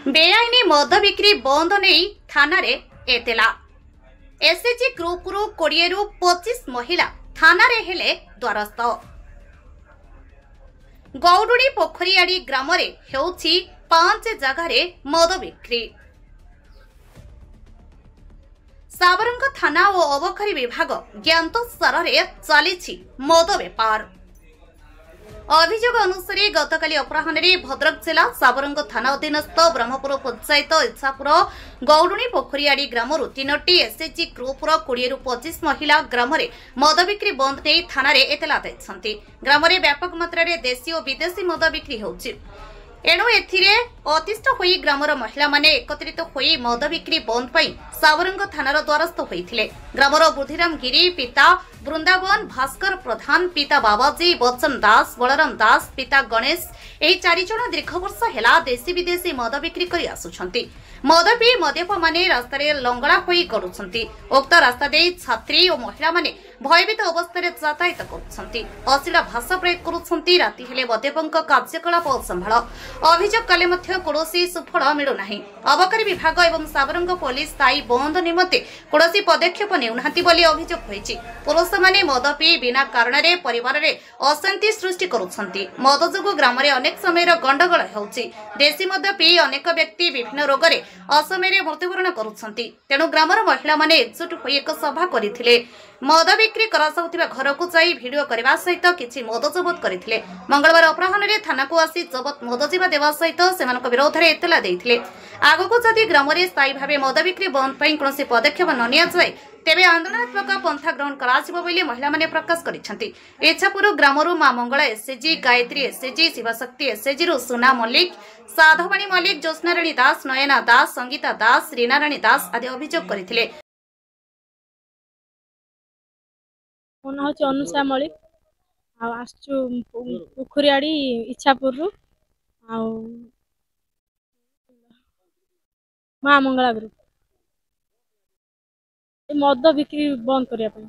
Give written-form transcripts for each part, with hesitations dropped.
बेआईनी मद बिक्री बंद नहीं थाना रे एतला एसएचजी ग्रुप रु 20 रु 25 महिला थाना रे हेले द्वारस्थ। गौडुड़ी पोखरियाड़ी ग्राम रे हेउछि 5 जगह रे मद बिक्री। साबरंग थाना और अबकारी विभाग ज्ञातसार रे चली मद बेपार। अभियोग अनुसार गतकाली अपराह्न भद्रक जिला साबरंग थाना अधीनस्थ ब्रह्मपुर पंचायत इच्छापुर गौडुणी पोखरियाड़ी ग्राम 3टी एसएचजी ग्रुप 20 रु 25 महिला ग्राम मद बिक्री बंद नहीं थाना रे एतला दैछन्ति। ग्राम व्यापक मात्रा देशी और विदेशी मद बिक्री होउछि। एणु एथिरे अतिष्ठ होई ग्रामर महिला माने एकत्रित होई मद बिक्री बंद पाई साबरंग थानार द्वारस्थ होइथिले। ग्रामर बुद्धिराम गिरी पिता वृंदावन भास्कर प्रधान पिता बाबाजी बच्चन दास बलराम दास पिता गणेश एही 4 जण दीर्घ वर्ष हेला देशी विदेशी मद बिक्री करी आसुछन्ति। मद पी मद्यप माने रास्ता रे लंगड़ा होई करूछन्ति। उक्त रास्ता दे छात्री और महिला माने भयभीत अवस्था रे यातायात करूछन्ति। अश्लील भाषा प्रयोग करूछन्ति। राति हेले मद्यपंक कार्यकलाप संभाळ अभियोग कले मध्य कौनसी सुफल मिलुनाही। अबकारी विभाग एवं साबरंग पुलिस स्थायी बंद निमंते कौनसी पदक्षेप नेउनाहांती बोली अभियोग होईछि। पुरुष माने मद पी बिना कारण रे परिवार रे अशांति सृष्टि करूछन्ति। मद जोगु ग्राम रे अनेक समय गंडगोल हेउछि। देशी मद पी अनेक व्यक्ति विभिन्न रोग रे असमय मृत्युवरण करूछन्ति। तेणु ग्रामर महिला माने एकजुट होई एक सभा करिथिले। मद बिक्री करासाउथिबा घर को जाई भिडियो करबा सहित किछि मद जबत करिथिले। मंगलवार अपराह्न रे थाना को आसी जबत मद जीवा देवा सहित सेमानक विरोध रे एतला देइथिले। आगको जदि ग्राम रे स्थायी भाबे मद बिक्री बंद पई कोनोसी पदक्षेप न निया जाय तेबे आंदोलनात्मक पंथा ग्रहण कराजिबो बोली महिला माने प्रकाश करिसंती। इच्छापुर ग्रामरु मा Mangala SHG Gayatri SHG Shivshakti SHG रु सुना मल्लिक साधवाणी मल्लिक ज्योत्स्नाराणी दास नयना दास संगीता दास रीनाराणी दास आदि अभियोग करथिले। मोना होची अनुषा मल्लिक आ आसचु पोखरियाड़ी इच्छापुर रु आ मा मंगला ग्रुप मद बिक्री बंद करिया पे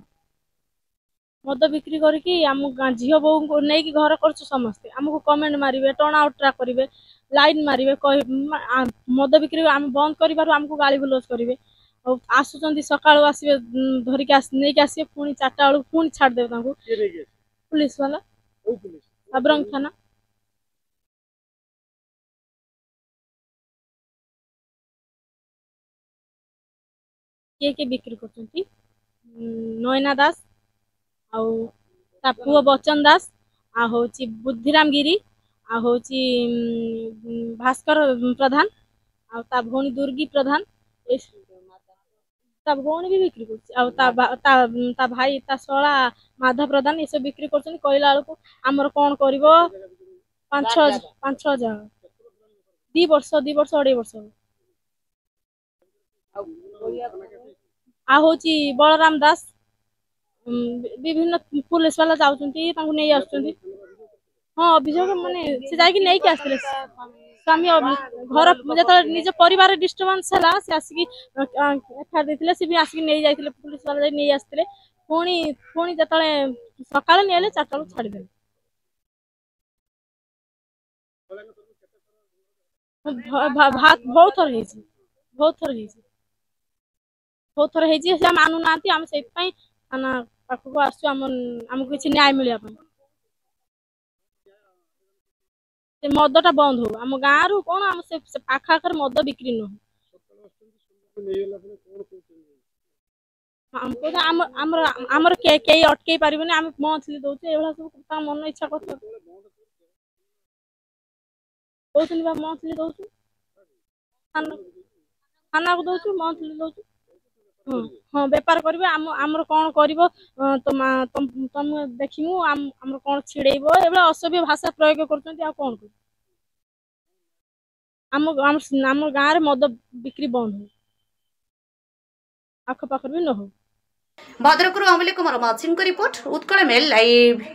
मद बिक्री करके आम झील बो को नहीं कि घर कर समस्ते आमको कमेंट मारे टर्न आउट करेंगे लाइन मारे मद बिक्री आम बंद कर आमको गाली गुलज करेंगे आसुँच सका आसवे धरिक नहीं आसवे पुणी 4टा बेलू पुणी छाड़देवे पुलिस वाला साबरंग थाना किए बिक्री कर नयना दास आ पुओ बच्चन दास आ होची बुद्धिराम गिरी आ होची भास्कर प्रधान आ भौणी दुर्गी प्रधान भौणी भी बिक्री कर भाई शला माधव प्रधान ये सब बिक्री कर कहला बेलू आमर कौन कर 5-6 हजार 2 वर्ष 2.5 वर्ष आ होची बलराम दास विभिन्न पुलिस वाला जाउछन्ती तांको नै आछन्ती। हां अभियोग माने से जाई कि नै कि आसले स्वामी घर जत निज परिवार डिस्टर्बेंस हला से आसी एफआईआर देथिले से भी आसी नै जाइथिले पुलिस वाला नै आस्थिले पुणी जतले सकाळ नेले 4टा बेलू छाडी देले बहुत थर हेछि बहुत थर हेछि से मानु नांती हम से पई थाना पाखको आसु हमको किसी न्याय मिलिया मदटा बंद हो आम गाँव रु कौन आम से पाखाकर मद बिक्री न आमर के अटकई पारे आम मंथली दौचे ये सब मन इच्छा कर मंथली दौचु थाना को दौचु मंथली दौचु हाँ बेपार करेंगे आमर कौन कर तुम देखू आमर कौन छिड़ेब ये असभ्य भाषा प्रयोग कर कौन कर आम गाँव में मद बिक्री बंद हो आखपाखर भी न हो। भद्रकରୁ अमूल्य कुमार माझी रिपोर्ट उत्कल मेल लाइव।